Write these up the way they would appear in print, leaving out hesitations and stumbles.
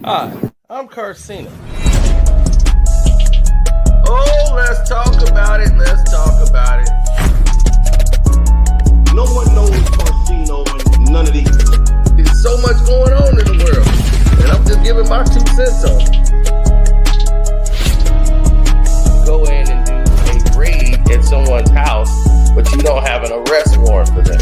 Hi, I'm Carcino. Oh, let's talk about it. Let's talk about it. No one knows Carcino and none of these. There's so much going on in the world, and I'm just giving my 2 cents on it. Go in and do a raid at someone's house, but you don't have an arrest warrant for them.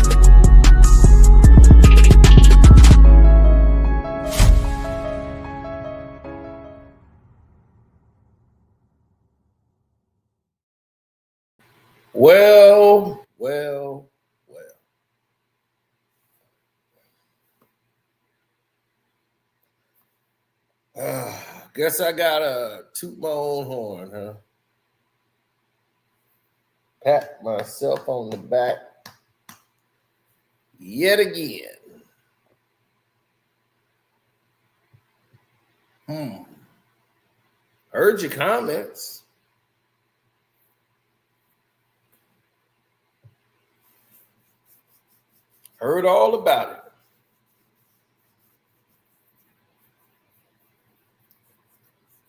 Well. Guess I gotta toot my own horn, huh? Pat myself on the back yet again. Heard your comments. Heard all about it.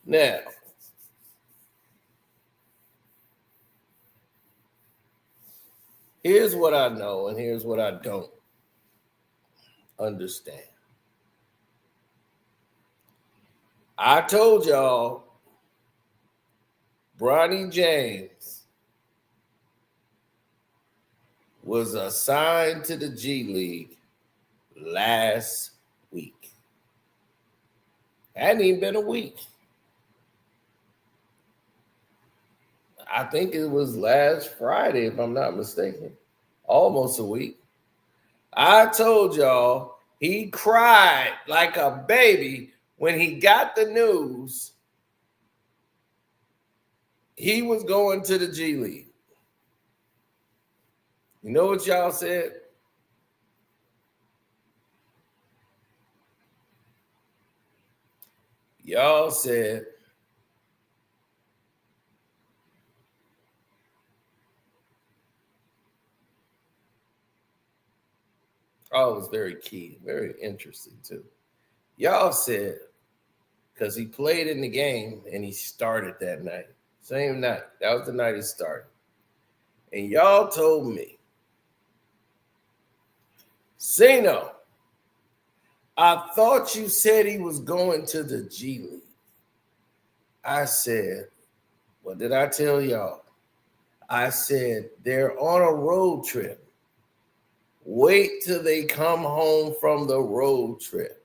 Now, here's what I know and here's what I don't understand. I told y'all Bronny James was assigned to the G-League last week. Hadn't even been a week. I think it was last Friday, if I'm not mistaken. Almost a week. I told y'all he cried like a baby when he got the news he was going to the G-League. You know what y'all said? Y'all said, oh, it was very key, very interesting too. Y'all said, because he played in the game and he started that night. Same night. That was the night he started. And y'all told me, Zeno, I thought you said he was going to the G-League. I said, what did I tell y'all? I said, they're on a road trip. Wait till they come home from the road trip.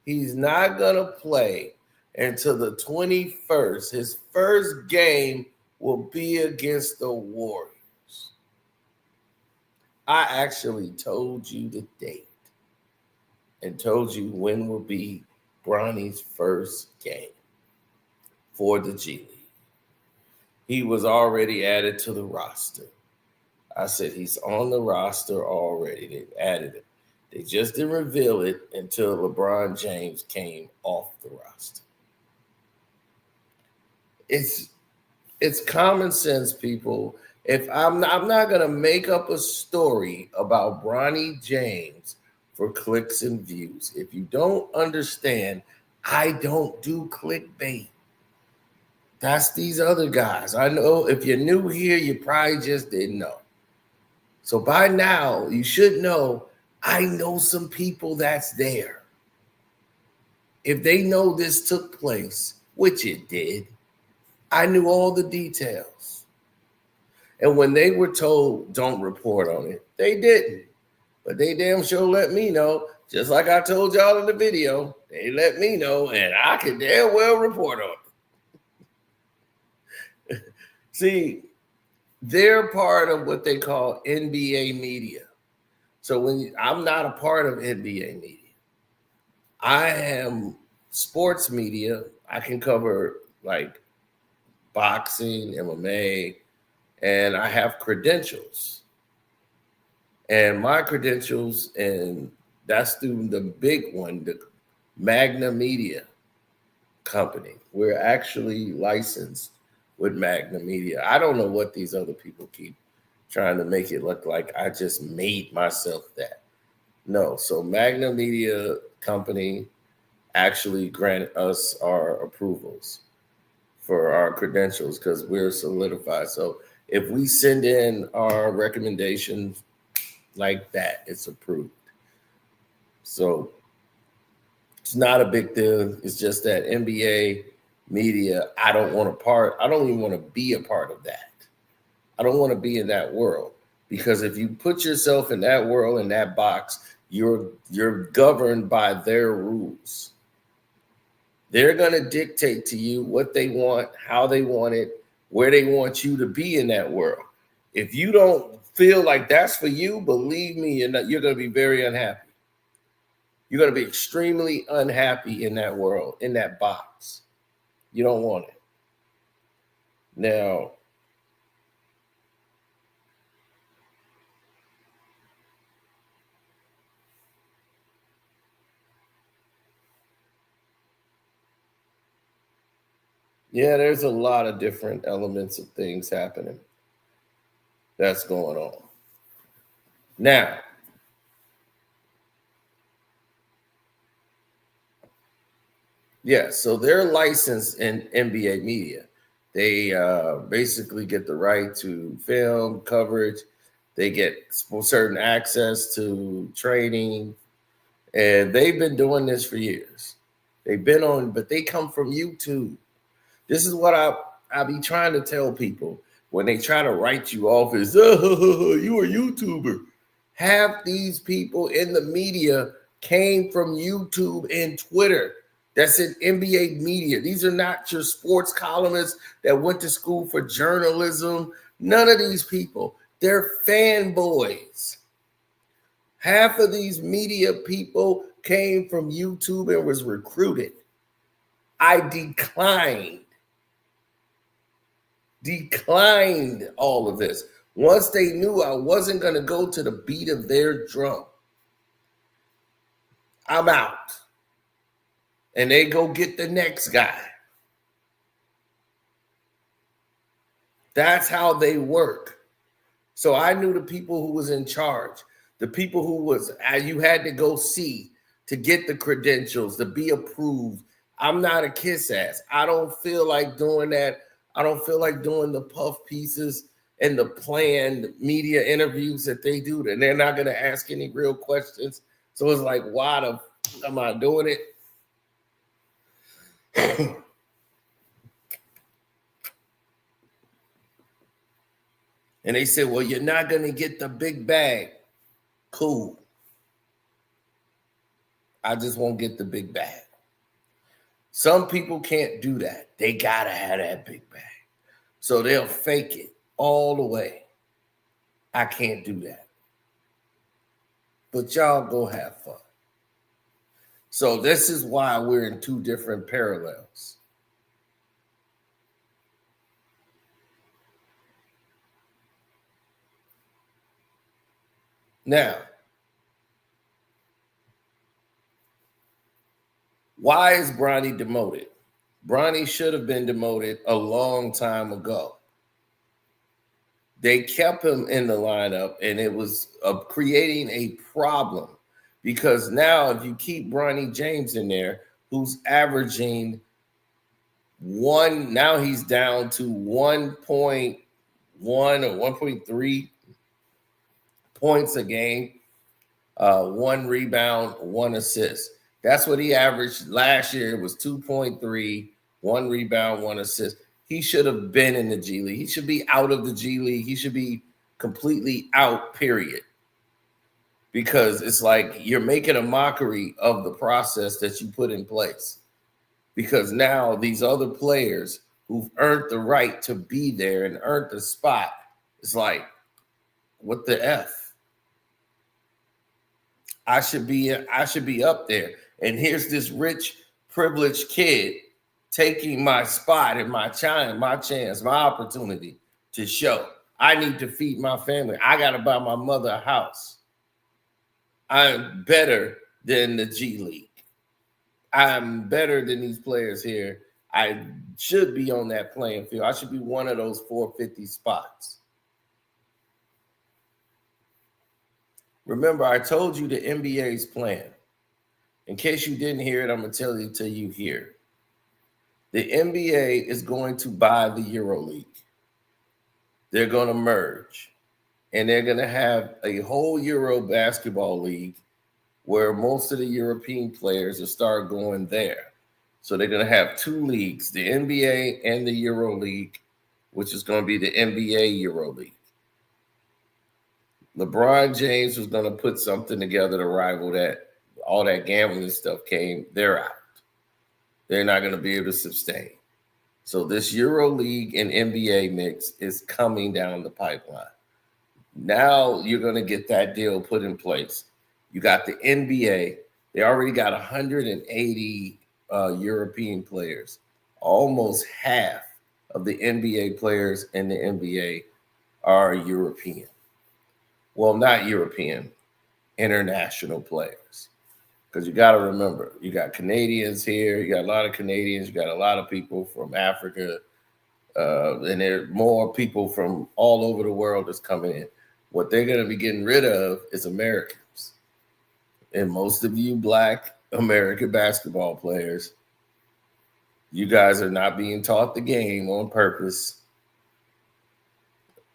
He's not going to play until the 21st. His first game will be against the Warriors. I actually told you the date and told you when will be Bronny's first game for the G-League. He was already added to the roster. I said he's on the roster already. They've added it. They just didn't reveal it until LeBron James came off the roster. It's common sense, people. If I'm not gonna make up a story about Bronny James for clicks and views. If you don't understand, I don't do clickbait. That's these other guys. I know if you're new here, you probably just didn't know. So by now, you should know, I know some people that's there. If they know this took place, which it did, I knew all the details. And when they were told, don't report on it, they didn't. But they damn sure let me know, just like I told y'all in the video. They let me know, and I could damn well report on it. See, they're part of what they call NBA media. So I'm not a part of NBA media. I am sports media. I can cover like boxing, MMA, and I have credentials. And my credentials, and that's through the big one, the Magna Media company. We're actually licensed with Magna Media. I don't know what these other people keep trying to make it look like I just made myself that. No, so Magna Media company, actually grant us our approvals for our credentials because we're solidified. So if we send in our recommendations like that, it's approved. So it's not a big deal. It's just that NBA media, I don't even want to be a part of that. I don't want to be in that world because if you put yourself in that world, in that box, you're governed by their rules. They're going to dictate to you what they want, how they want it, where they want you to be in that world. If you don't feel like that's for you, believe me, you're going to be very unhappy. You're going to be extremely unhappy in that world, in that box. You don't want it. Now, yeah, there's a lot of different elements of things happening that's going on. Now, yeah, so they're licensed in NBA media. They basically get the right to film coverage. They get certain access to training. And they've been doing this for years. They've been on, but they come from YouTube. This is what I be trying to tell people when they try to write you off as, oh, you a YouTuber. Half these people in the media came from YouTube and Twitter. That's in NBA media. These are not your sports columnists that went to school for journalism. None of these people. They're fanboys. Half of these media people came from YouTube and was recruited. I declined all of this. Once they knew I wasn't going to go to the beat of their drum, I'm out. And they go get the next guy. That's how they work. So I knew the people who was in charge, the people who you had to go see to get the credentials, to be approved. I'm not a kiss ass. I don't feel like doing that. I don't feel like doing the puff pieces and the planned media interviews that they do. And they're not going to ask any real questions. So it's like, why the fuck am I doing it? And they said, well, you're not going to get the big bag. Cool. I just won't get the big bag. Some people can't do that. They got to have that big bag. So they'll fake it all the way. I can't do that. But y'all go have fun. So this is why we're in two different parallels. Now, why is Bronny demoted? Bronny should have been demoted a long time ago. They kept him in the lineup, and it was creating a problem because now if you keep Bronny James in there, who's averaging now he's down to 1.1 or 1.3 points a game, 1 rebound, 1 assist. That's what he averaged last year. It was 2.3, 1 rebound, 1 assist. He should have been in the G League. He should be out of the G League. He should be completely out, period. Because it's like you're making a mockery of the process that you put in place. Because now these other players who've earned the right to be there and earned the spot, it's like, what the F? I should be up there. And here's this rich, privileged kid taking my spot and my chance, my opportunity to show. I need to feed my family. I got to buy my mother a house. I'm better than the G League. I'm better than these players here. I should be on that playing field. I should be one of those 450 spots. Remember, I told you the NBA's plan. In case you didn't hear it, I'm going to tell you till you hear. The NBA is going to buy the EuroLeague. They're going to merge. And they're going to have a whole Euro basketball league where most of the European players will start going there. So they're going to have two leagues, the NBA and the EuroLeague, which is going to be the NBA EuroLeague. LeBron James was going to put something together to rival that. All that gambling stuff came, they're out. They're not going to be able to sustain. So this EuroLeague and NBA mix is coming down the pipeline. Now you're going to get that deal put in place. You got the NBA. They already got 180 European players. Almost half of the NBA players in the NBA are European. Well, not European, international players. Because you got to remember, you got Canadians here. You got a lot of Canadians. You got a lot of people from Africa. And there are more people from all over the world that's coming in. What they're going to be getting rid of is Americans. And most of you Black American basketball players, you guys are not being taught the game on purpose.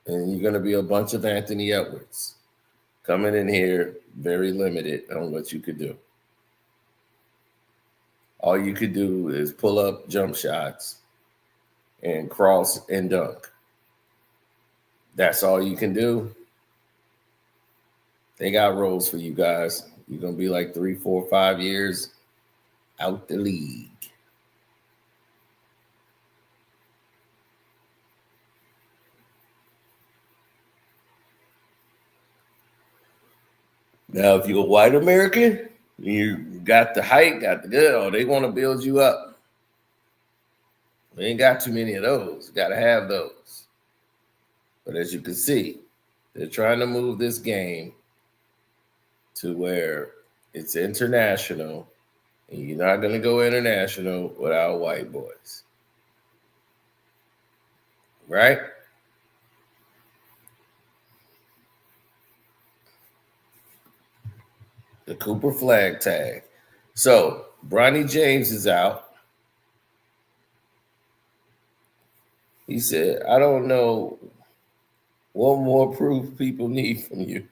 And you're going to be a bunch of Anthony Edwards coming in here, very limited on what you could do. All you could do is pull up jump shots and cross and dunk. That's all you can do. They got roles for you guys. You're going to be like 3, 4, 5 years out the league. Now, if you're a white American, you got the height, got the good, or they want to build you up. We ain't got too many of those. You got to have those. But as you can see, they're trying to move this game to where it's international, and you're not going to go international without white boys. Right? The Cooper flag tag. So, Bronny James is out. He said, I don't know what more proof people need from you.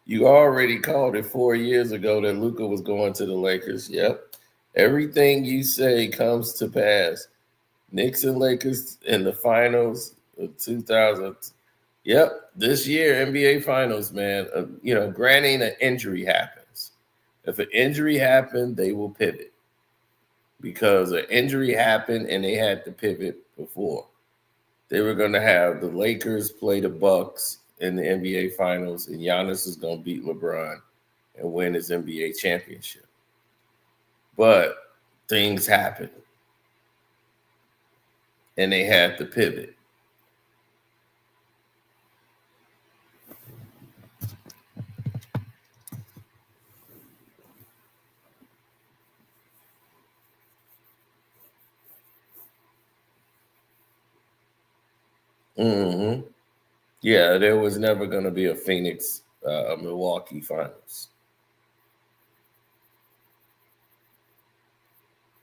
You already called it 4 years ago that Luka was going to the Lakers. Yep. Everything you say comes to pass. Knicks and Lakers in the finals of 2000. Yep. This year, NBA finals, man. Granting an injury happens. If an injury happened, they will pivot. Because an injury happened and they had to pivot before. They were going to have the Lakers play the Bucks in the NBA Finals, and Giannis is going to beat LeBron and win his NBA championship. But things happen, and they had to pivot. Mm-hmm. Yeah, there was never going to be a Phoenix Milwaukee Finals.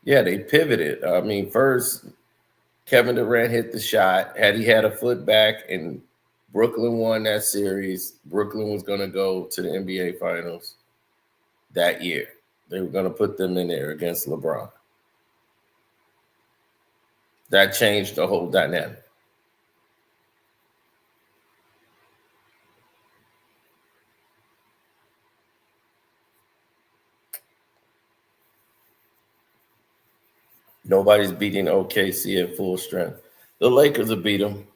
Yeah, they pivoted. I mean, first, Kevin Durant hit the shot. Had he had a foot back and Brooklyn won that series, Brooklyn was going to go to the NBA Finals that year. They were going to put them in there against LeBron. That changed the whole dynamic. Nobody's beating OKC at full strength. The Lakers will beat them.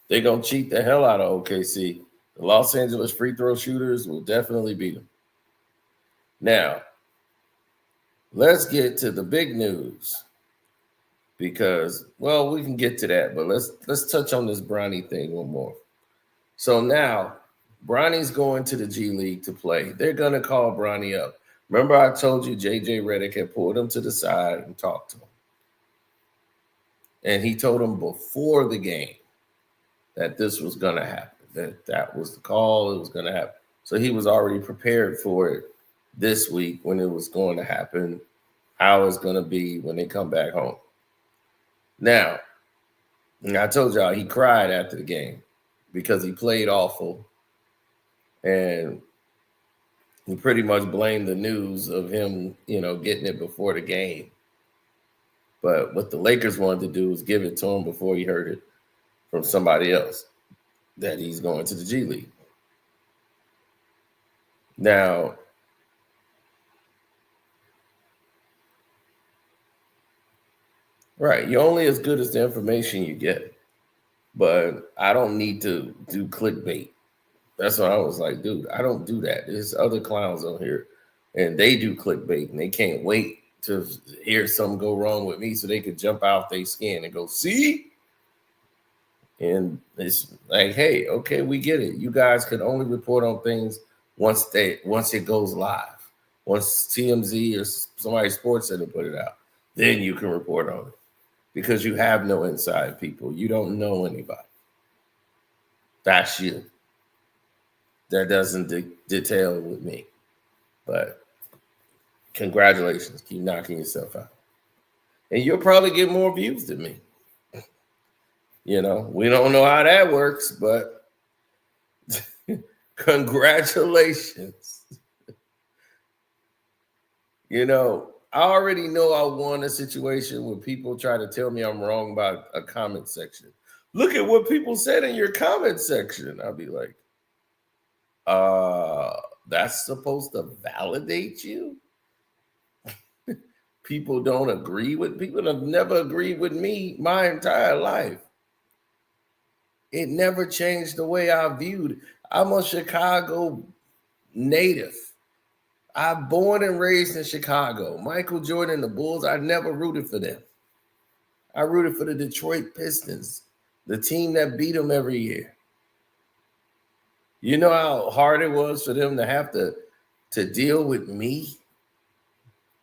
They're going to cheat the hell out of OKC. The Los Angeles free throw shooters will definitely beat them. Now, let's get to the big news. Because, well, we can get to that, but let's touch on this Bronny thing one more. So now, Bronny's going to the G-League to play. They're going to call Bronny up. Remember I told you J.J. Redick had pulled him to the side and talked to him. And he told him before the game that this was going to happen, that was the call, it was going to happen. So he was already prepared for it this week when it was going to happen, how it's going to be when they come back home. Now, I told y'all he cried after the game because he played awful, and he pretty much blamed the news of him, getting it before the game. But what the Lakers wanted to do was give it to him before he heard it from somebody else that he's going to the G-League. Now, right, you're only as good as the information you get. But I don't need to do clickbait. That's why I was like, dude, I don't do that. There's other clowns on here, and they do clickbait, and they can't wait to hear something go wrong with me so they could jump out their skin and go, see? And it's like, hey, okay, we get it. You guys can only report on things once it goes live. Once TMZ or somebody Sports Center put it out, then you can report on it. Because you have no inside people. You don't know anybody. That's you. That doesn't detail with me. But congratulations. Keep knocking yourself out. And you'll probably get more views than me. We don't know how that works, but congratulations. I already know I won a situation where people try to tell me I'm wrong about a comment section. Look at what people said in your comment section. I'll be like, that's supposed to validate you? People don't agree with people have never agreed with me my entire life. It never changed the way I viewed. I'm a Chicago native. I'm born and raised in Chicago. Michael Jordan and the Bulls, I never rooted for them. I rooted for the Detroit Pistons, the team that beat them every year. You know how hard it was for them to have to deal with me?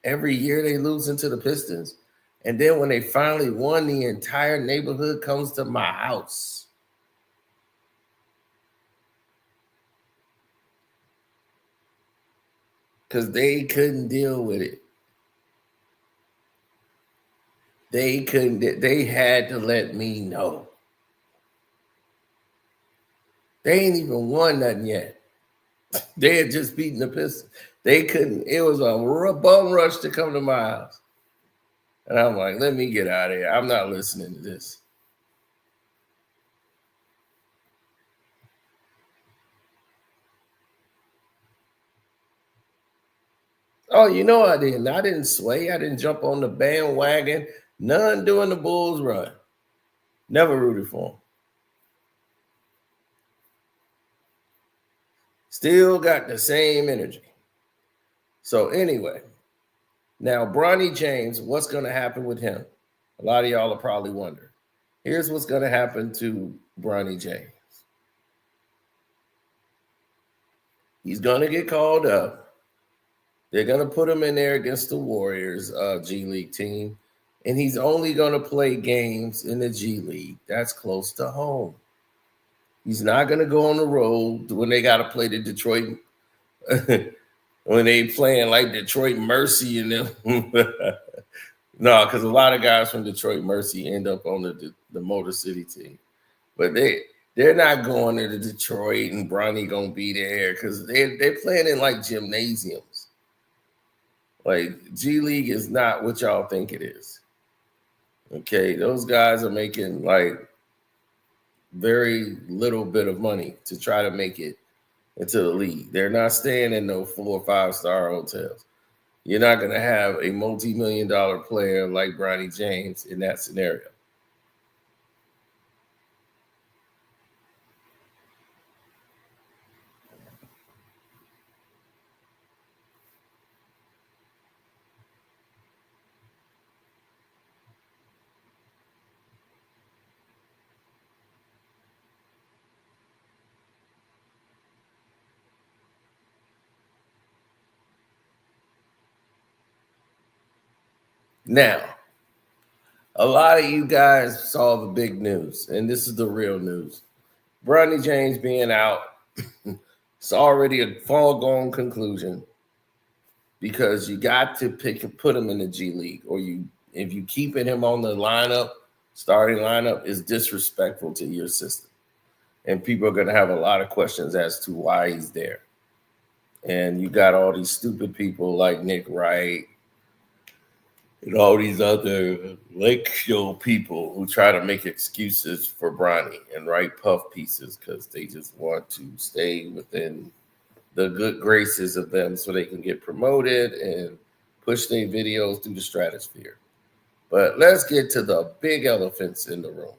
Every year they lose into the Pistons. And then when they finally won, the entire neighborhood comes to my house. Because they couldn't deal with it. They had to let me know. They ain't even won nothing yet. They had just beaten the Pistons. They couldn't, it was a bum rush to come to my house. And I'm like, let me get out of here. I'm not listening to this. Oh, I didn't. I didn't sway. I didn't jump on the bandwagon. None during the Bulls run. Never rooted for them. Still got the same energy. So anyway, now Bronny James, what's going to happen with him? A lot of y'all are probably wondering. Here's what's going to happen to Bronny James. He's going to get called up. They're going to put him in there against the Warriors G-League team, and he's only going to play games in the G-League. That's close to home. He's not going to go on the road when they got to play the Detroit, when they playing like Detroit Mercy and them. No, because a lot of guys from Detroit Mercy end up on the Motor City team. But they're not going to Detroit and Bronny going to be there because they're playing in like gymnasiums. Like, G-League is not what y'all think it is. Okay, those guys are making, like, very little bit of money to try to make it into the league. They're not staying in no 4 or 5-star hotels. You're not going to have a multi-million-dollar player like Bronny James in that scenario. Now, a lot of you guys saw the big news, and this is the real news. Bronny James being out, it's already a foregone conclusion. because you got to put him in the G League, or if you keeping him on the lineup, starting lineup is disrespectful to your system. And people are going to have a lot of questions as to why he's there. And you got all these stupid people like Nick Wright and all these other Lake Show people who try to make excuses for Bronny and write puff pieces because they just want to stay within the good graces of them so they can get promoted and push their videos through the stratosphere. But let's get to the big elephants in the room.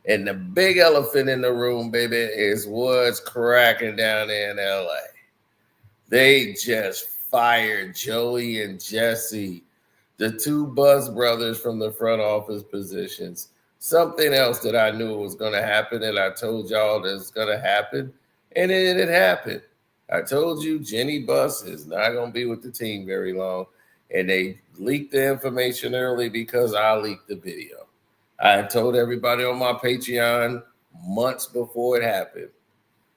And the big elephant in the room, baby, is what's cracking down there in LA. They just fired Joey and Jesse, the two Buss brothers from the front office positions. Something else that I knew was going to happen, and I told y'all that's going to happen, and it happened. I told you Jenny Buss is not going to be with the team very long, and they leaked the information early because I leaked the video. I told everybody on my Patreon months before it happened.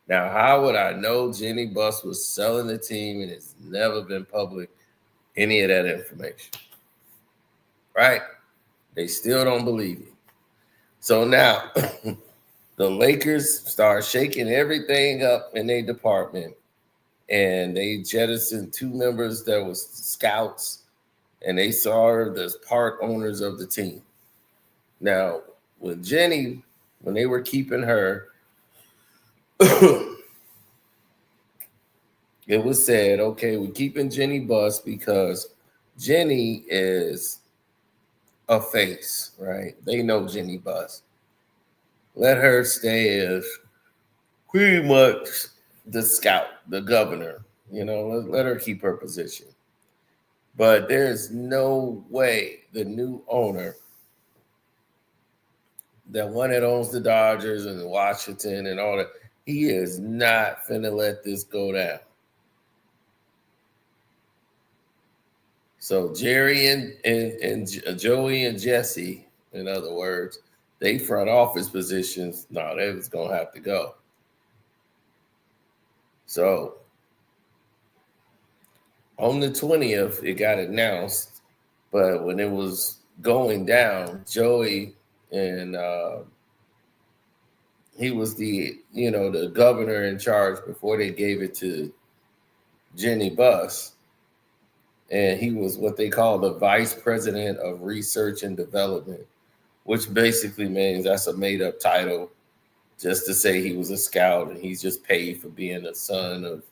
Now, how would I know Jenny Buss was selling the team and it's never been public, any of that information? Right? They still don't believe me. So now the Lakers start shaking everything up in their department, and they jettisoned two members that was scouts, and they served as part owners of the team. Now, with Jenny, when they were keeping her, it was said, okay, we're keeping Jenny Buss because Jenny is a face, right? They know Jenny Buss. Let her stay as pretty much the scout, the governor. Let her keep her position. But there's no way the new owner, the one that owns the Dodgers and Washington and all that, he is not finna let this go down. So Jerry and Joey and Jesse, in other words, they front office positions, no, they was going to have to go. So on the 20th, it got announced, but when it was going down, Joey and he was the governor in charge before they gave it to Jenny Buss. And he was what they call the vice president of research and development, which basically means that's a made up title just to say he was a scout and he's just paid for being a son of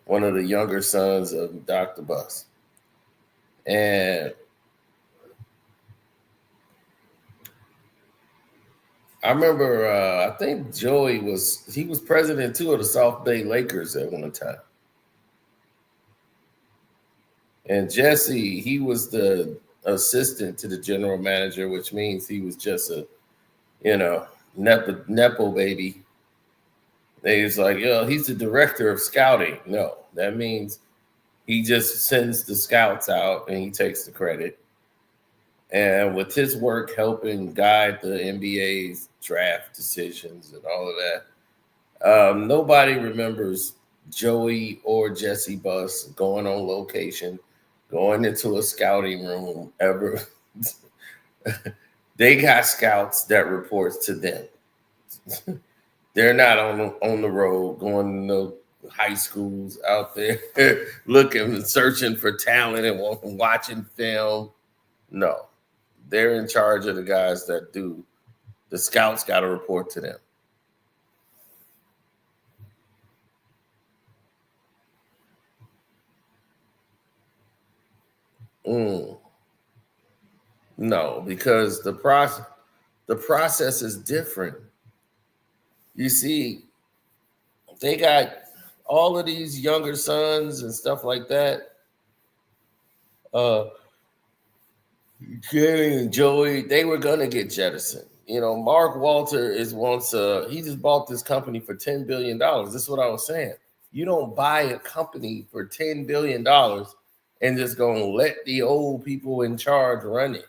one of the younger sons of Dr. Buss. And I remember, I think Joey was president too of the South Bay Lakers at one time. And Jesse, he was the assistant to the general manager, which means he was just a, Nepo baby. They was like, he's the director of scouting. No, that means he just sends the scouts out and he takes the credit. And with his work helping guide the NBA's draft decisions and all of that, nobody remembers Joey or Jesse Buss going on location, going into a scouting room ever. They got scouts that reports to them. They're not on the road going to high schools out there looking and searching for talent and watching film. No, they're in charge of the guys that do. The scouts got to report to them. No, because the process is different. You see, they got all of these younger sons and stuff like that. Jenny and Joey, they were gonna get jettisoned. Mark Walter is he just bought this company for $10 billion. This is what I was saying. You don't buy a company for $10 billion and just gonna let the old people in charge run it.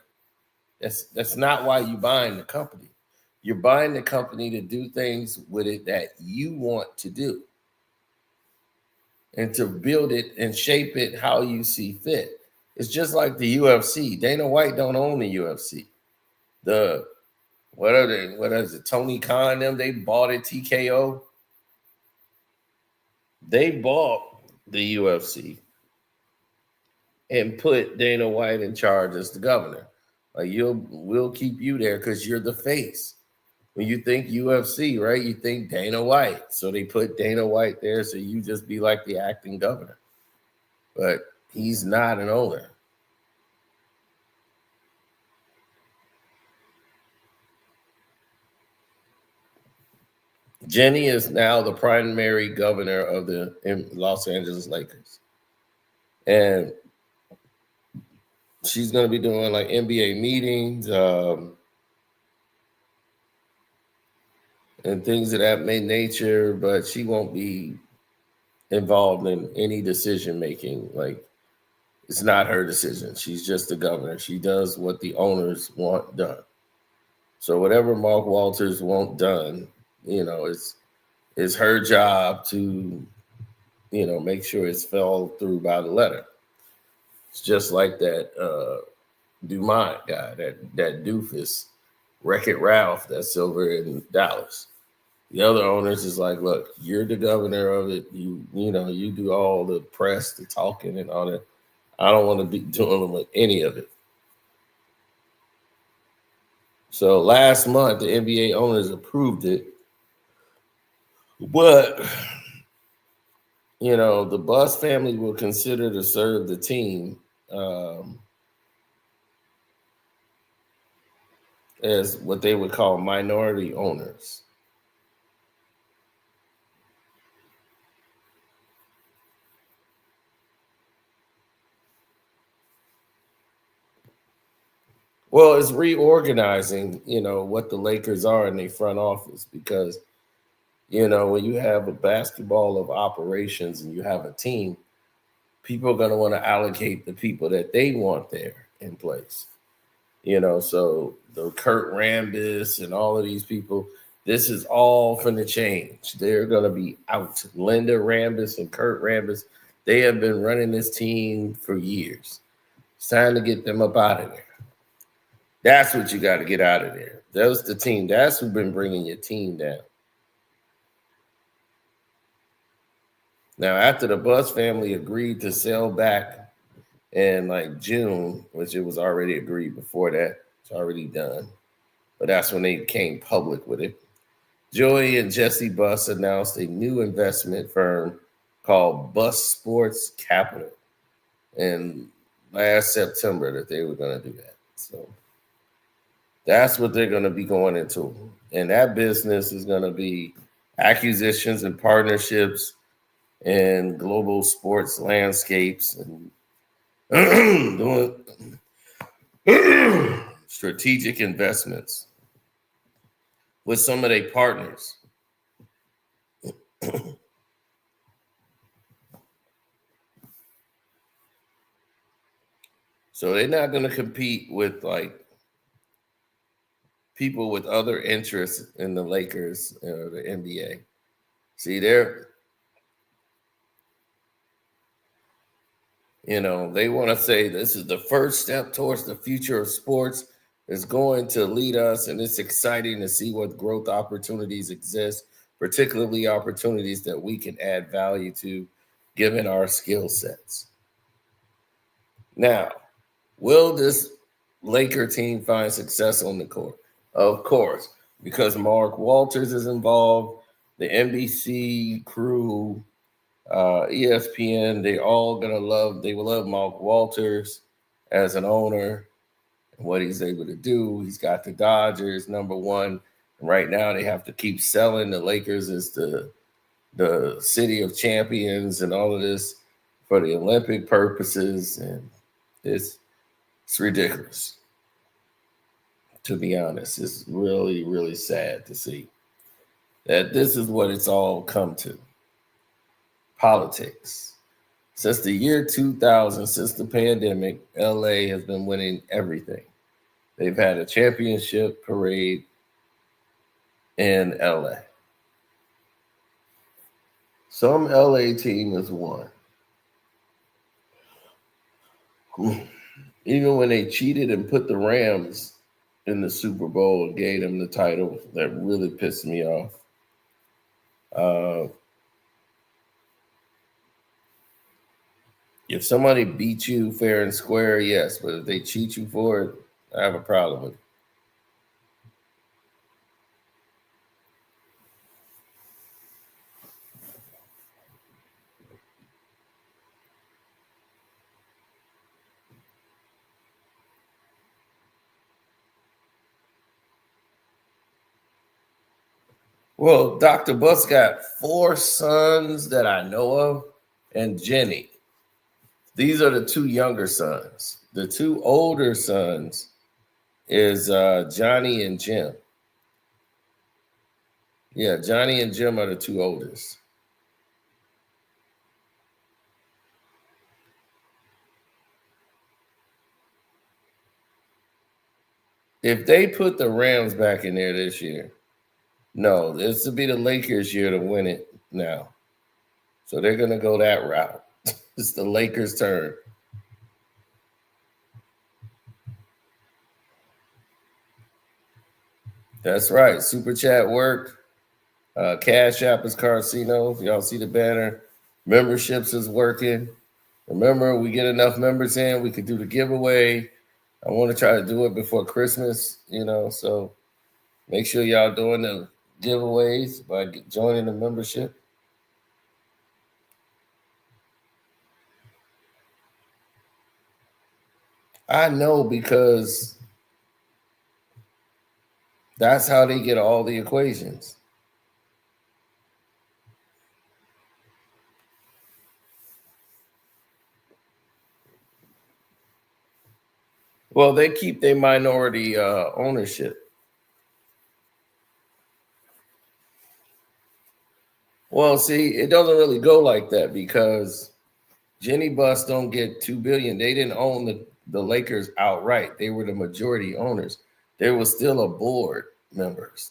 That's not why you're buying the company. You're buying the company to do things with it that you want to do. and to build it and shape it how you see fit. It's just like the UFC. Dana White don't own the UFC. The what are they? What is it? Tony Khan them? They bought it. TKO. They bought the UFC and put Dana White in charge as the governor. Like we'll keep you there because you're the face. When you think UFC, right? You think Dana White. So they put Dana White there so you just be like the acting governor. But he's not an owner. Jenny is now the primary governor of the Los Angeles Lakers. And she's going to be doing like NBA meetings and things of that nature, but she won't be involved in any decision making. Like, it's not her decision. She's just the governor. She does what the owners want done. So whatever Mark Walters want done, it's her job to, make sure it's fell through by the letter. It's just like that Dumont guy, that doofus, Wreck-It Ralph, that's over in Dallas. The other owners is like, look, you're the governor of it. You do all the press, the talking, and all that. I don't want to be dealing with any of it. So last month, the NBA owners approved it, but the Buss family will consider to serve the team as what they would call minority owners. Well, it's reorganizing, what the Lakers are in their front office because, when you have a basketball of operations and you have a team, people are going to want to allocate the people that they want there in place. So the Kurt Rambis and all of these people, this is all from the change. They're going to be out. Linda Rambis and Kurt Rambis, they have been running this team for years. It's time to get them up out of there. That's what you got to get out of there. That's the team. That's who's been bringing your team down. Now, after the Buss family agreed to sell back in like June, which it was already agreed before that, it's already done. But that's when they came public with it. Joey and Jesse Buss announced a new investment firm called Buss Sports Capital in last September that they were going to do that. So that's what they're going to be going into. And that business is going to be acquisitions and partnerships and global sports landscapes and doing strategic investments with some of their partners. So they're not going to compete with like people with other interests in the Lakers or the NBA. See, they want to say this is the first step towards the future of sports. It's going to lead us, and it's exciting to see what growth opportunities exist, particularly opportunities that we can add value to given our skill sets. Now, will this Laker team find success on the court? Of course, because Mark Walters is involved, the NBC crew, ESPN, they will love Mark Walters as an owner and what he's able to do. He's got the Dodgers number one. And right now they have to keep selling the Lakers as the city of champions and all of this for the Olympic purposes. And it's ridiculous. To be honest, it's really, really sad to see that this is what it's all come to. Politics. Since the year 2000, since the pandemic, LA has been winning everything. They've had a championship parade in LA. Some LA team has won. Even when they cheated and put the Rams in the Super Bowl and gave them the title, that really pissed me off. If somebody beats you fair and square, yes, but if they cheat you for it, I have a problem with it. Well, Dr. Buss got 4 sons that I know of, and Jenny. These are the 2 younger sons. The 2 older sons is Johnny and Jim. Yeah, Johnny and Jim are the 2 oldest. If they put the Rams back in there this year, no, this will be the Lakers' year to win it now. So they're going to go that route. It's the Lakers' turn. That's right. Super Chat worked. Cash App is Carcino. Y'all see the banner. Memberships is working. Remember, we get enough members in, we could do the giveaway. I want to try to do it before Christmas, so make sure y'all doing the giveaways by joining the membership. I know, because that's how they get all the equations. Well, they keep their minority ownership. Well, see, it doesn't really go like that, because Jenny Buss don't get $2 billion. They didn't own the Lakers outright. They were the majority owners. There was still a board members.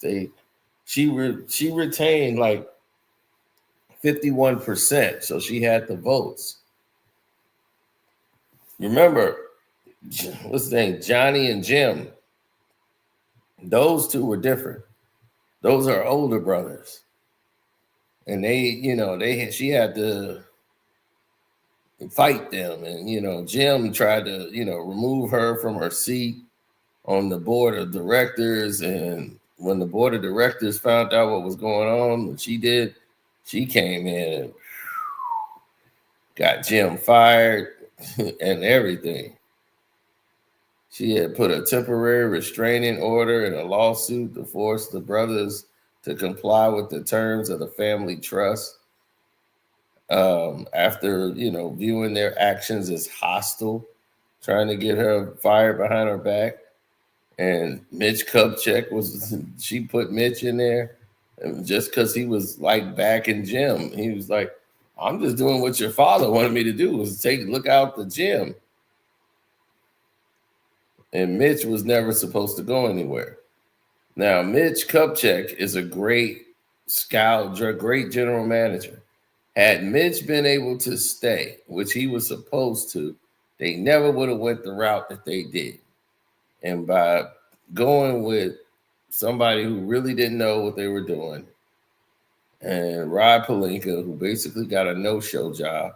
She retained like 51%, so she had the votes. Remember, what's his name? Johnny and Jim. Those 2 were different. Those are older brothers. And she had to fight them. And, Jim tried to, remove her from her seat on the board of directors. And when the board of directors found out what was going on, she came in and got Jim fired and everything. She had put a temporary restraining order and a lawsuit to force the brothers to comply with the terms of the family trust. After, viewing their actions as hostile, trying to get her fired behind her back. And Mitch Kupchak she put Mitch in there, and just because he was like backing Jim. He was like, I'm just doing what your father wanted me to do, was look out the Jim. And Mitch was never supposed to go anywhere. Now, Mitch Kupchak is a great scout, great general manager. Had Mitch been able to stay, which he was supposed to, they never would have went the route that they did. And by going with somebody who really didn't know what they were doing, and Rob Pelinka, who basically got a no-show job,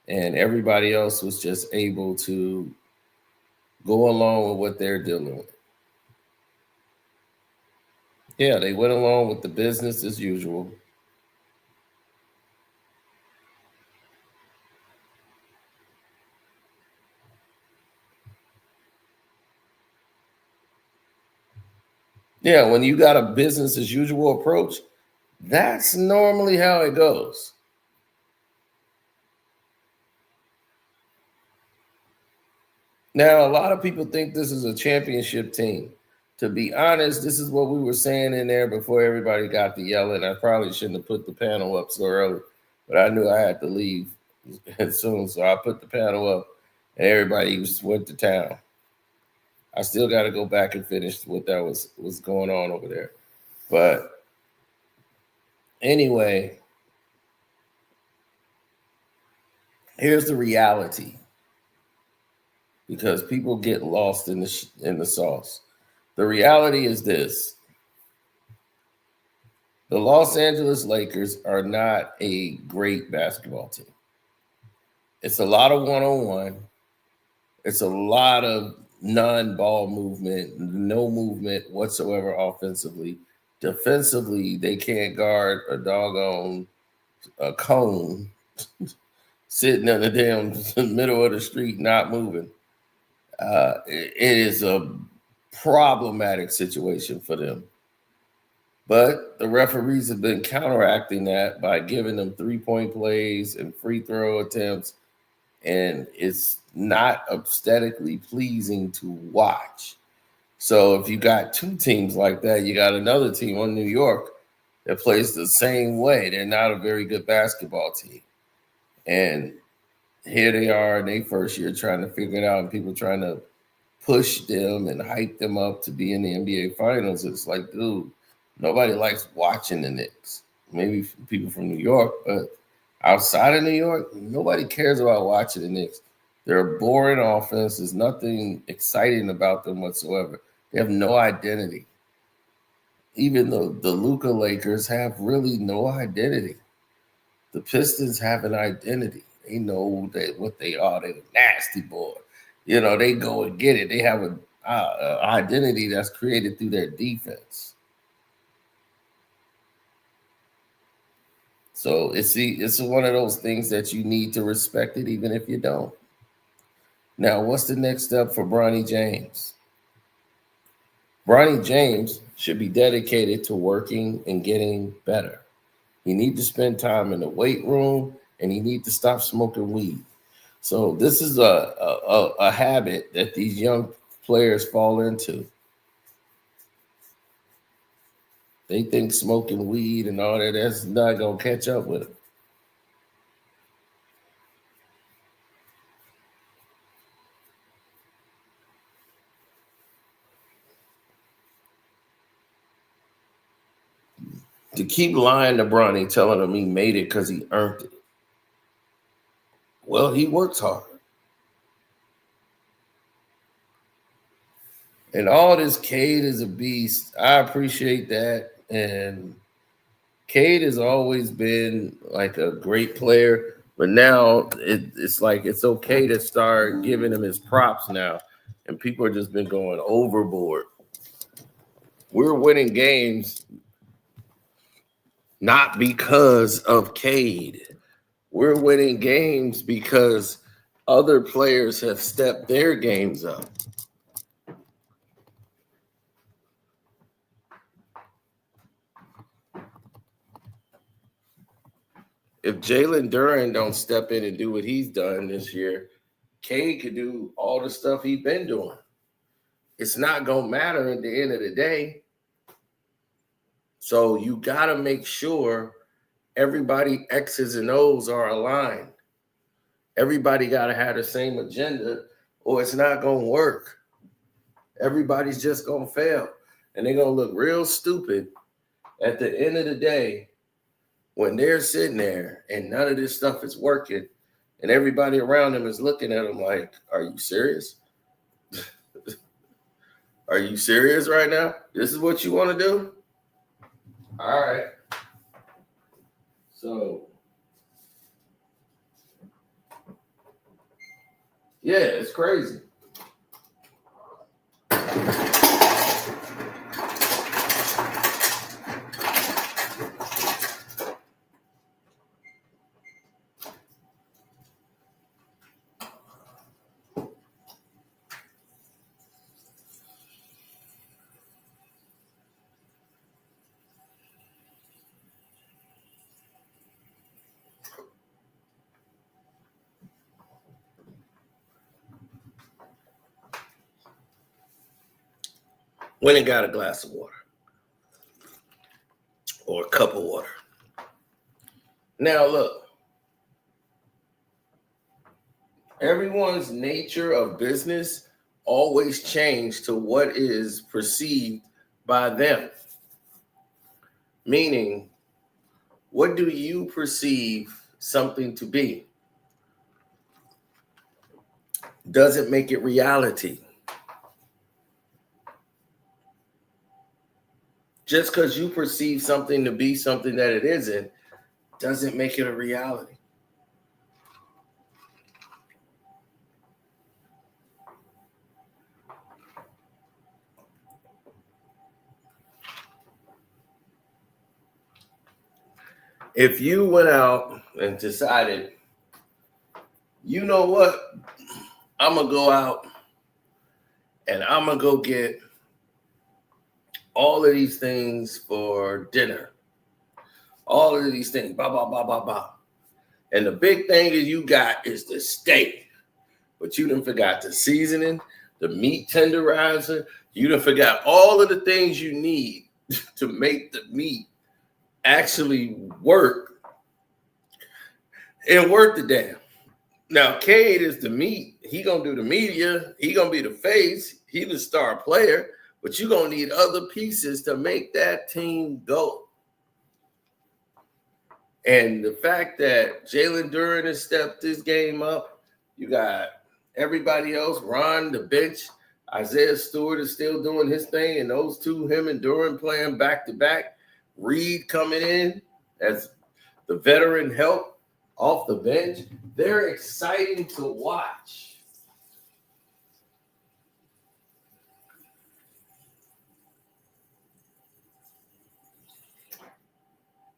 and everybody else was just able to go along with what they're dealing with. Yeah, they went along with the business as usual. Yeah, when you got a business as usual approach, that's normally how it goes. Now, a lot of people think this is a championship team. To be honest, this is what we were saying in there before everybody got to yelling. I probably shouldn't have put the panel up so early, but I knew I had to leave soon, so I put the panel up, and everybody just went to town. I still got to go back and finish what that was going on over there. But anyway, Here's the reality, because people get lost in the sauce. The reality is this: the Los Angeles Lakers are not a great basketball team. It's a lot of one-on-one. It's a lot of non-ball movement, no movement whatsoever offensively. Defensively, they can't guard a doggone cone sitting in the damn middle of the street, not moving. It is a problematic situation for them. But the referees have been counteracting that by giving them three-point plays and free throw attempts, and it's not aesthetically pleasing to watch. So if you got two teams like that, you got another team on New York that plays the same way. They're not a very good basketball team. And here they are in their first year trying to figure it out, and people trying to push them and hype them up to be in the NBA Finals. It's like, dude, nobody likes watching the Knicks. Maybe people from New York, but outside of New York, nobody cares about watching the Knicks. They're a boring offense. There's nothing exciting about them whatsoever. They have no identity. Even the Luka Lakers have really no identity. The Pistons have an identity. They know what they are. They're a nasty boy. You know, they go and get it. They have an identity that's created through their defense. So it's one of those things that you need to respect it, even if you don't. Now, what's the next step for Bronny James? Bronny James should be dedicated to working and getting better. He needs to spend time in the weight room, and he needs to stop smoking weed. So this is a habit that these young players fall into. They think smoking weed and all that's not going to catch up with them. To keep lying to Bronny, telling him he made it because he earned it. Well, he works hard. And all this, Cade is a beast. I appreciate that. And Cade has always been like a great player, but now it's like it's okay to start giving him his props now. And people have just been going overboard. We're winning games not because of Cade. We're winning games because other players have stepped their games up. If Jalen Duren don't step in and do what he's done this year, Cade could do all the stuff he's been doing. It's not going to matter at the end of the day. So you got to make sure everybody X's and O's are aligned. Everybody got to have the same agenda, or it's not going to work. Everybody's just going to fail. And they're going to look real stupid at the end of the day when they're sitting there and none of this stuff is working and everybody around them is looking at them like, are you serious? Are you serious right now? This is what you want to do? All right. So, yeah, it's crazy. Went and got a glass of water or a cup of water. Now, look, everyone's nature of business always changes to what is perceived by them. Meaning, what do you perceive something to be? doesn't make it reality. Just because you perceive something to be something that it isn't, doesn't make it a reality. If you went out and decided, you know what, I'm going to go out and I'm going to go get all of these things for dinner. All of these things, blah, blah, blah, blah, blah. And the big thing that you got is the steak. But you done forgot the seasoning, the meat tenderizer. You done forgot all of the things you need to make the meat actually work. And work the damn. Now, Cade is the meat. He going to do the media. He going to be the face. He the star player. But you're going to need other pieces to make that team go. And the fact that Jalen Duren has stepped this game up, you got everybody else, Ron, the bench, Isaiah Stewart is still doing his thing, and those two, him and Duren, playing back-to-back. Reed coming in as the veteran help off the bench. They're exciting to watch.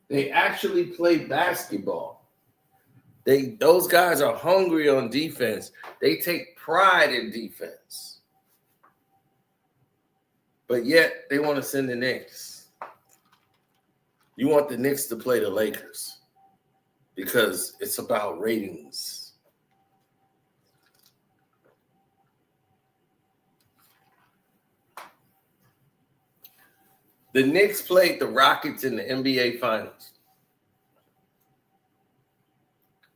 They actually play basketball. Those guys are hungry on defense. They take pride in defense. But yet they want to send the Knicks. You want the Knicks to play the Lakers because it's about ratings. The Knicks played the Rockets in the NBA Finals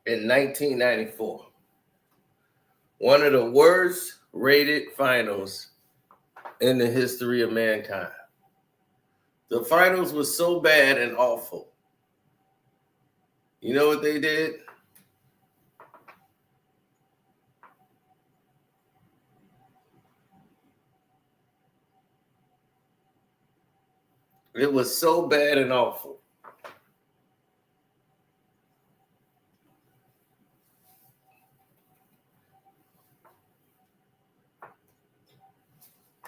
in 1994. One of the worst rated finals in the history of mankind. The finals was so bad and awful. You know what they did? It was so bad and awful.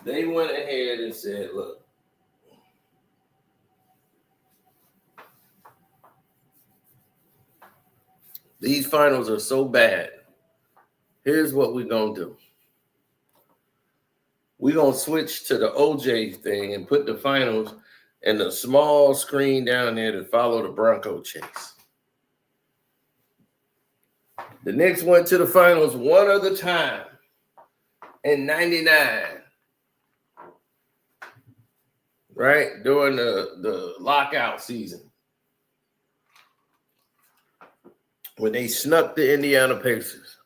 They went ahead and said, look, these finals are so bad. Here's what we're going to do. We're going to switch to the OJ thing and put the finals in the small screen down there to follow the Bronco chase. The Knicks went to the finals one other time in 99. Right? During the lockout season. When they snuck the Indiana Pacers.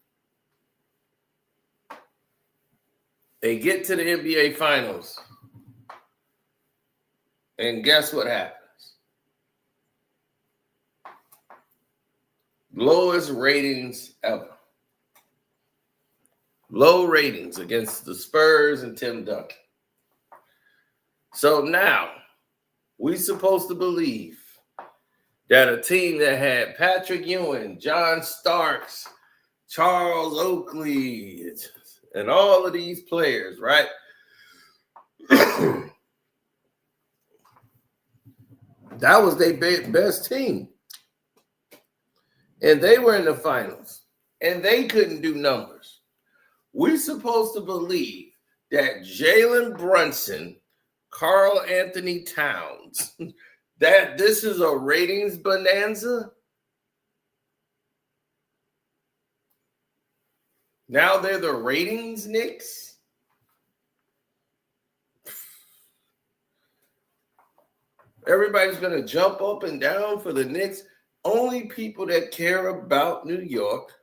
They get to the NBA Finals. And guess what happens? Lowest ratings ever. Low ratings against the Spurs and Tim Duncan. So now, we're supposed to believe that a team that had Patrick Ewing, John Starks, Charles Oakley, and all of these players, right? That was their best team. And they were in the finals. And they couldn't do numbers. We're supposed to believe that Jalen Brunson, Karl Anthony Towns, that this is a ratings bonanza? Now they're the ratings Knicks? Everybody's going to jump up and down for the Knicks. Only people that care about New York,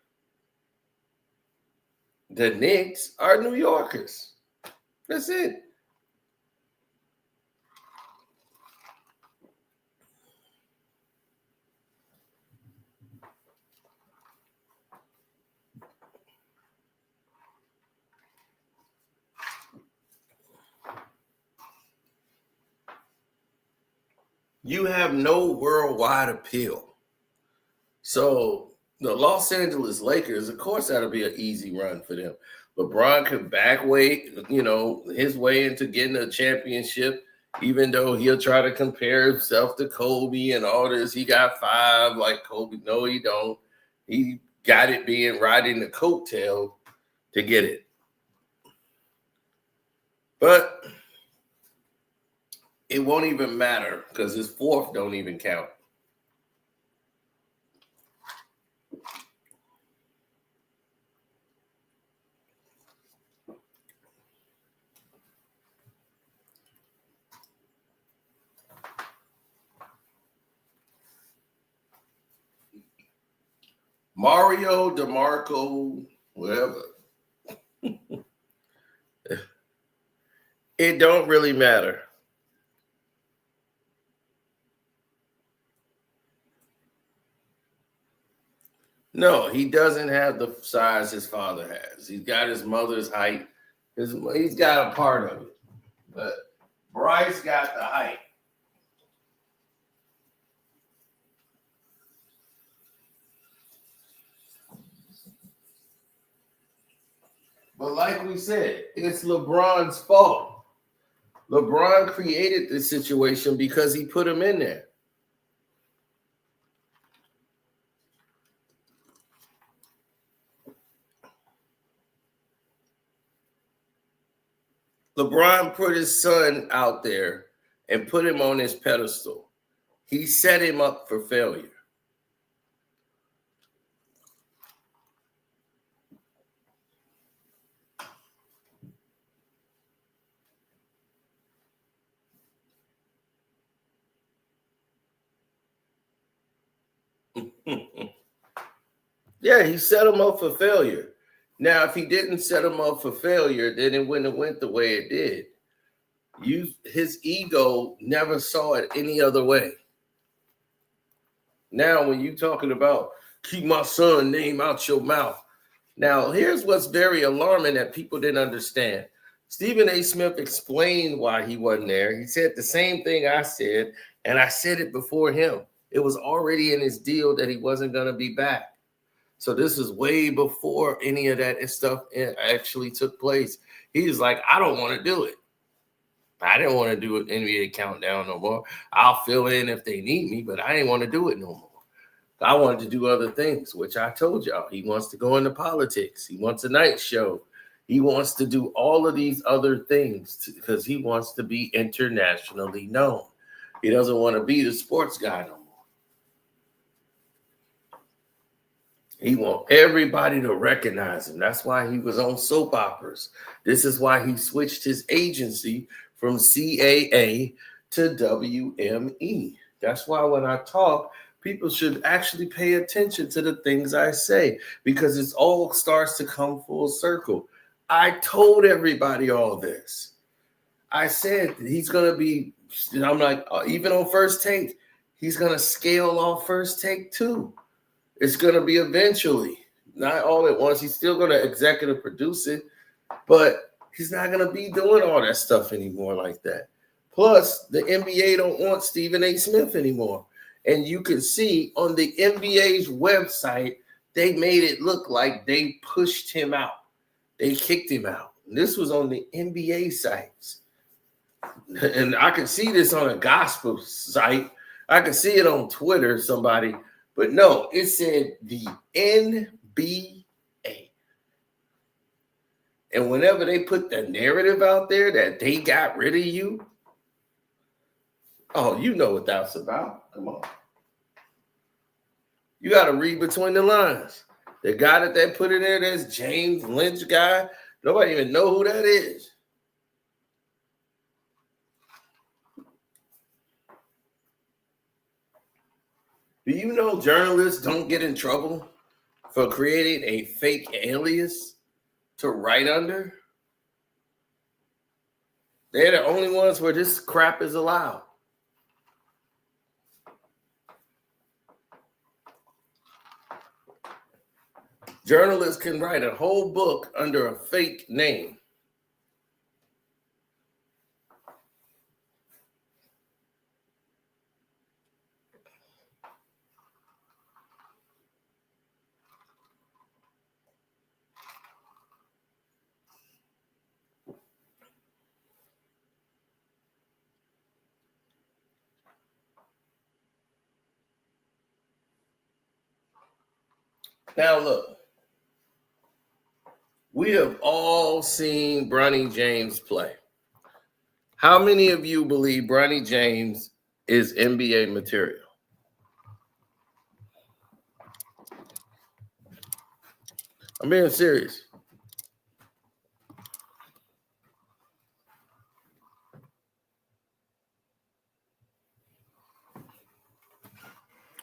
the Knicks, are New Yorkers. That's it. you have no worldwide appeal. So the Los Angeles Lakers, of course, that'll be an easy run for them. LeBron could back way, his way into getting a championship, even though he'll try to compare himself to Kobe and all this. He got 5 like Kobe. No, he don't. He got it being riding the coattail to get it. But it won't even matter because his 4th don't even count. Mario, DeMarco, whatever. It don't really matter. No, he doesn't have the size his father has. He's got his mother's height. He's got a part of it. But Bryce got the height. But like we said, it's LeBron's fault. LeBron created this situation because he put him in there. LeBron put his son out there and put him on his pedestal. He set him up for failure. Yeah, he set him up for failure. Now, if he didn't set him up for failure, then it wouldn't have went the way it did. His ego never saw it any other way. Now, when you're talking about keep my son's name out your mouth. Now, here's what's very alarming that people didn't understand. Stephen A. Smith explained why he wasn't there. He said the same thing I said, and I said it before him. It was already in his deal that he wasn't going to be back. So this is way before any of that stuff actually took place. He was like, I don't want to do it. I didn't want to do an NBA countdown no more. I'll fill in if they need me, but I didn't want to do it no more. I wanted to do other things, which I told y'all. He wants to go into politics. He wants a night show. He wants to do all of these other things because he wants to be internationally known. He doesn't want to be the sports guy no more. He wants everybody to recognize him. That's why he was on soap operas. This is why he switched his agency from CAA to WME. That's why when I talk, people should actually pay attention to the things I say because it all starts to come full circle. I told everybody all this. I said he's going to be, I'm like, even on First Take, he's going to scale off First Take too. It's going to be eventually, not all at once. He's still going to executive produce it, but he's not going to be doing all that stuff anymore like that. Plus, the NBA don't want Stephen A. Smith anymore. And you can see on the NBA's website, they made it look like they pushed him out. They kicked him out. And this was on the NBA sites. And I can see this on a gospel site. I can see it on Twitter, somebody. But no, it said the NBA. And whenever they put the narrative out there that they got rid of you, oh, you know what that's about. Come on. You got to read between the lines. The guy that they put in there, that's James Lynch guy. Nobody even know who that is. Do you know journalists don't get in trouble for creating a fake alias to write under? They're the only ones where this crap is allowed. Journalists can write a whole book under a fake name. Now look, we have all seen Bronny James play. How many of you believe Bronny James is NBA material? I'm being serious.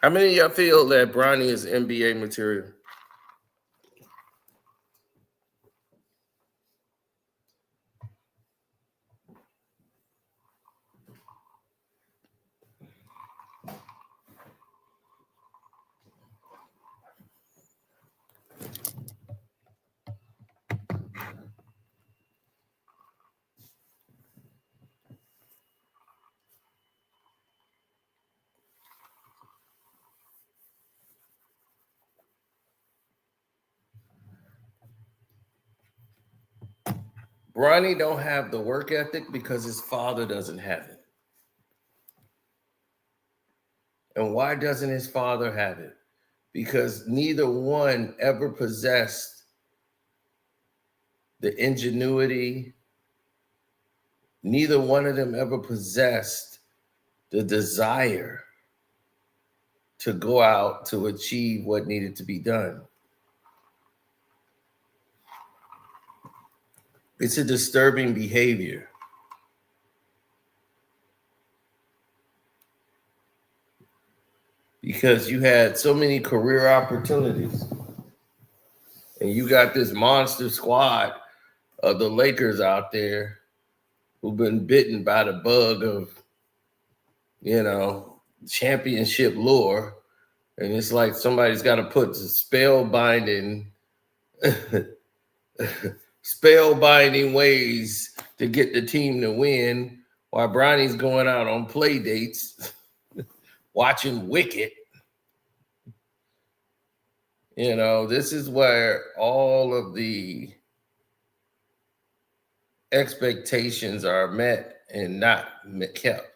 How many of y'all feel that Bronny is NBA material? Bronny don't have the work ethic because his father doesn't have it. And why doesn't his father have it? Because neither one ever possessed the ingenuity. Neither one of them ever possessed the desire to go out to achieve what needed to be done. It's a disturbing behavior. Because you had so many career opportunities. And you got this monster squad of the Lakers out there who've been bitten by the bug of, championship lore. And it's like somebody's got to put the spellbinding ways to get the team to win while Bronny's going out on play dates, watching Wicked. This is where all of the expectations are met and not kept.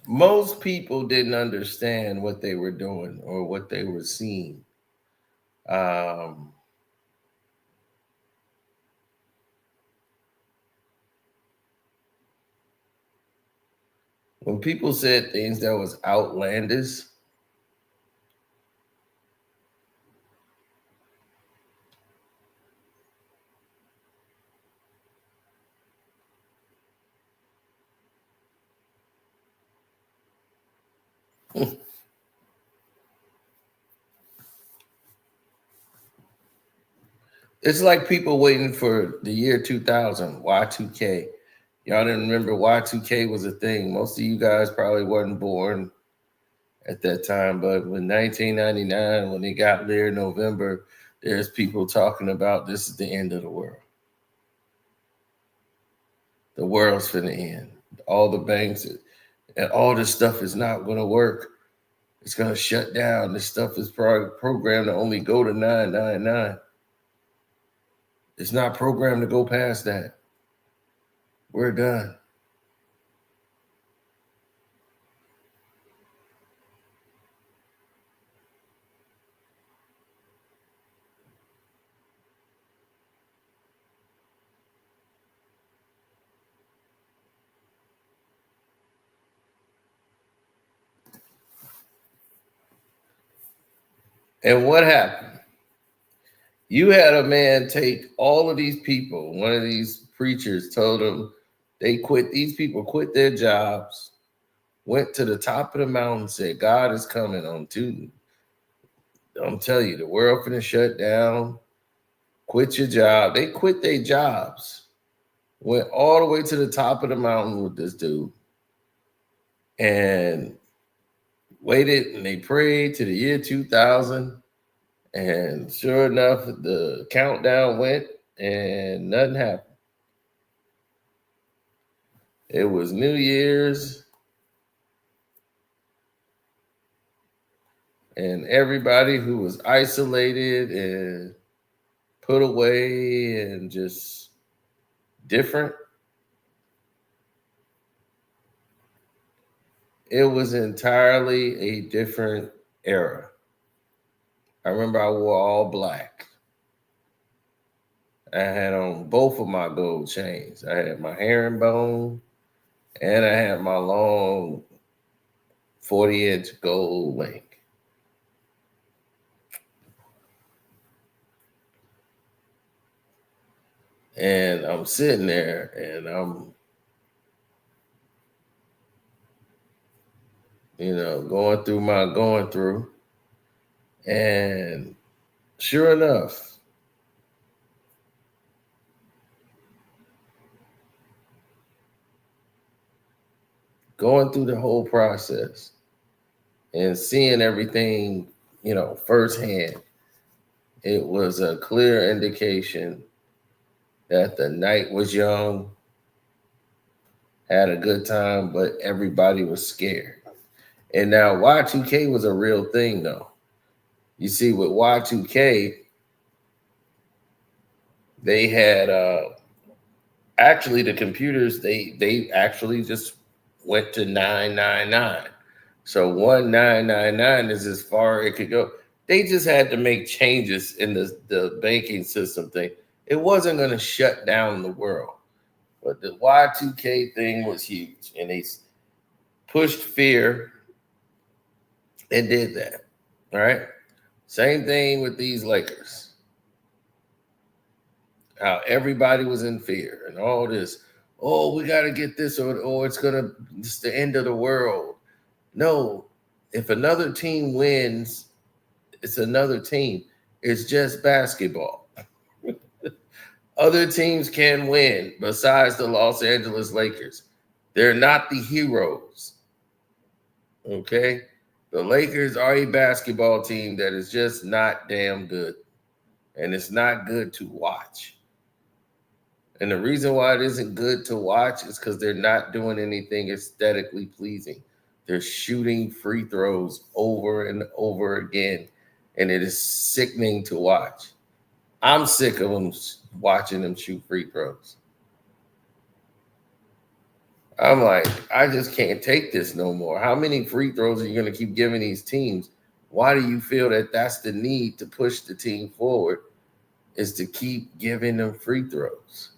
Most people didn't understand what they were doing or what they were seeing. When people said things that was outlandish, it's like people waiting for the year 2000, Y2K. Y'all didn't remember Y2K was a thing. Most of you guys probably wasn't born at that time, but when 1999, when it got there in November, there's people talking about this is the end of the world. The world's finna end. All the banks and all this stuff is not going to work. It's going to shut down. This stuff is programmed to only go to 999. It's not programmed to go past that. We're done. And what happened? You had a man take all of these people. One of these preachers told them these people quit their jobs, went to the top of the mountain, said, God is coming on Tuesday. I'm telling you, the world finna shut down. Quit your job. They quit their jobs, went all the way to the top of the mountain with this dude, and waited, and they prayed to the year 2000. And sure enough, the countdown went and nothing happened. It was New Year's, and everybody who was isolated and put away and just different, it was entirely a different era. I remember I wore all black. I had on both of my gold chains. I had my herringbone and I had my long 40-inch gold link. And I'm sitting there and I'm, going through my going through. And sure enough, going through the whole process and seeing everything, firsthand, it was a clear indication that the night was young, had a good time, but everybody was scared. And now Y2K was a real thing, though. You see, with Y2K, they had actually the computers, they actually just went to 999. So 1999 is as far as it could go. They just had to make changes in the banking system thing. It wasn't going to shut down the world. But the Y2K thing was huge. And they pushed fear and did that. All right. Same thing with these Lakers. How everybody was in fear and all this. Oh, we got to get this, or it's the end of the world. No, if another team wins, it's another team. It's just basketball. Other teams can win besides the Los Angeles Lakers. They're not the heroes. Okay? The Lakers are a basketball team that is just not damn good. And it's not good to watch. And the reason why it isn't good to watch is because they're not doing anything aesthetically pleasing. They're shooting free throws over and over again, and it is sickening to watch. I'm sick of them watching them shoot free throws. I'm like, I just can't take this no more. How many free throws are you going to keep giving these teams? Why do you feel that that's the need to push the team forward, is to keep giving them free throws?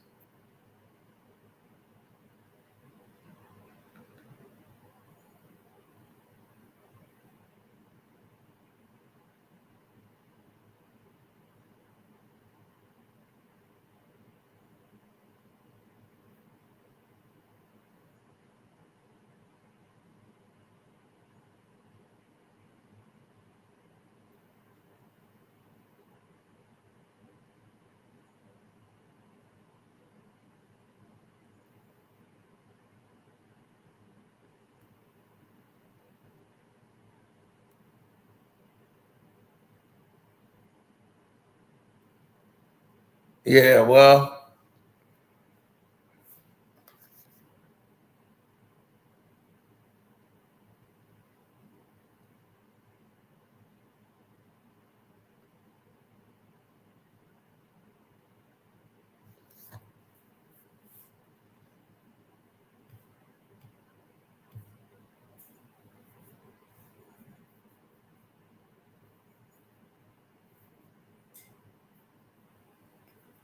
Yeah, well,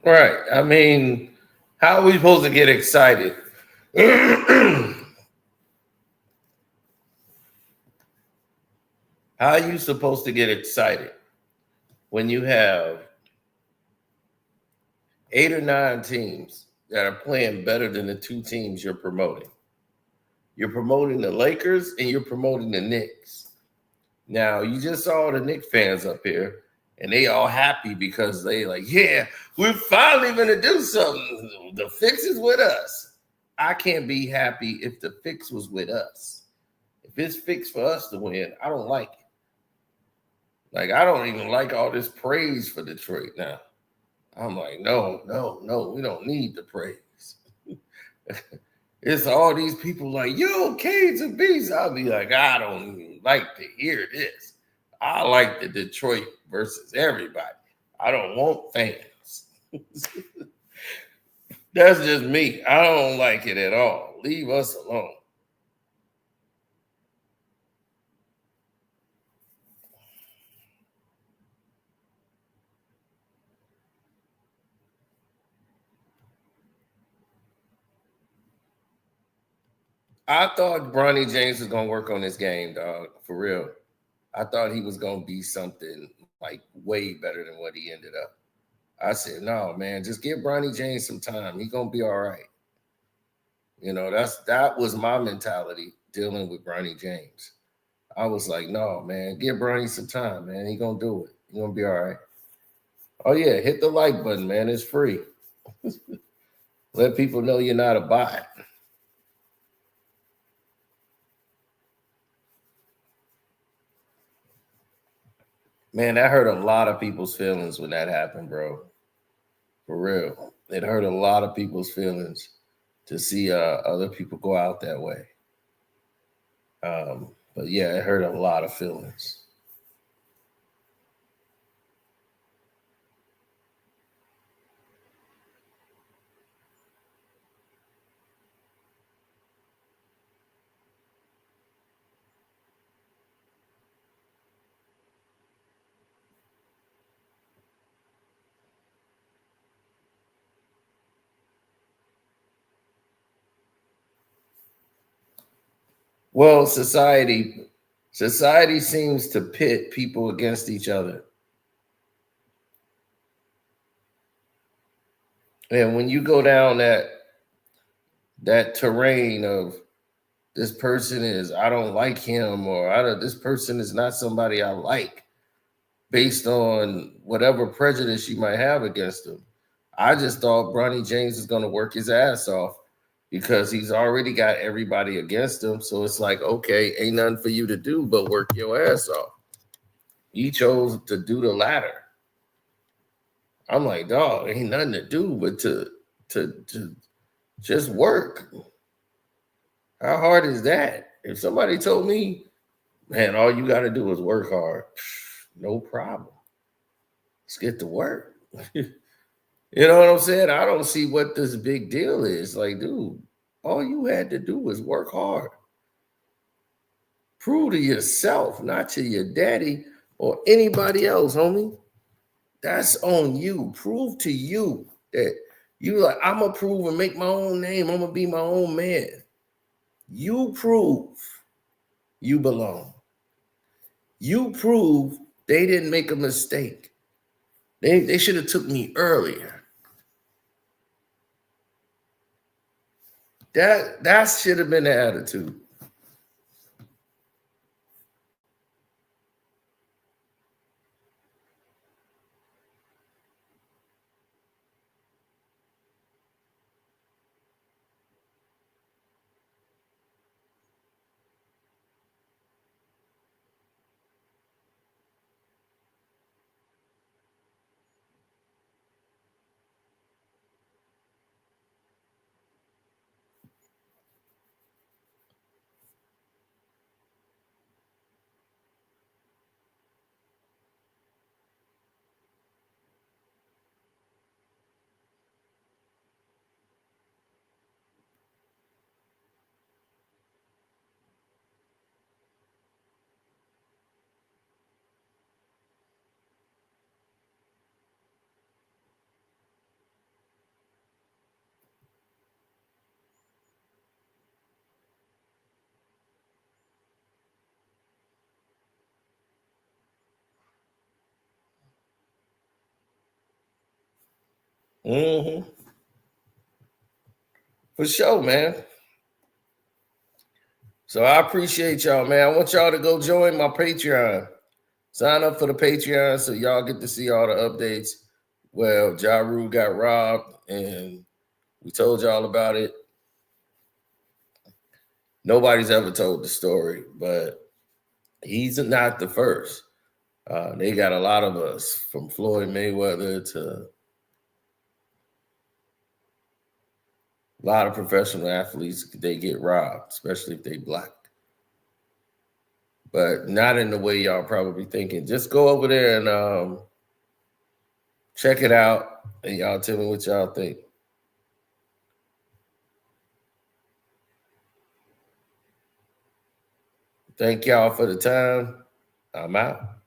right. I mean, how are we supposed to get excited? How are you supposed to get excited when you have 8 or 9 teams that are playing better than the 2 teams you're promoting? You're promoting the Lakers and you're promoting the Knicks. Now, you just saw the Knicks fans up here, and they all happy because they like, yeah, we're finally going to do something. The fix is with us. I can't be happy if the fix was with us. If it's fixed for us to win, I don't like it. Like, I don't even like all this praise for Detroit now. I'm like, no, we don't need the praise. It's all these people like, yo, Cade's a beast. I'll be like, I don't even like to hear this. I like the Detroit versus everybody. I don't want fans. That's just me. I don't like it at all. Leave us alone. I thought Bronny James was gonna work on this game, dog. For real. I thought he was gonna be something like way better than what he ended up. I said, no, man, just give Bronny James some time. He's gonna be all right. You know, that was my mentality dealing with Bronny James. I was like, no, man, give Bronny some time, man. He gonna do it. He gonna be all right. Oh yeah, hit the like button, man. It's free. Let people know you're not a bot. Man, that hurt a lot of people's feelings when that happened, bro. For real. It hurt a lot of people's feelings to see other people go out that way. But yeah, it hurt a lot of feelings. Well, society seems to pit people against each other. And when you go down that terrain of this person is, I don't like him, or this person is not somebody I like, based on whatever prejudice you might have against him. I just thought Bronny James is going to work his ass off because he's already got everybody against him. So it's like, okay, ain't nothing for you to do but work your ass off. He chose to do the latter. I'm like, dog, ain't nothing to do but to just work. How hard is that? If somebody told me, man, all you got to do is work hard, no problem. Let's get to work. You know what I'm saying? I don't see what this big deal is. Like, dude, all you had to do was work hard. Prove to yourself, not to your daddy or anybody else, homie. That's on you. Prove to you that you like, I'm going to prove and make my own name. I'm going to be my own man. You prove you belong. You prove they didn't make a mistake. They should have took me earlier. That should have been the attitude. Mm-hmm. For sure, man. So I appreciate y'all, man. I want y'all to go join my Patreon. Sign up for the Patreon so y'all get to see all the updates. Well, Ja Rule got robbed, and we told y'all about it. Nobody's ever told the story, but he's not the first. They got a lot of us, from Floyd Mayweather to A lot of professional athletes, they get robbed, especially if they black. But not in the way y'all probably thinking. Just go over there and check it out, and y'all tell me what y'all think. Thank y'all for the time. I'm out.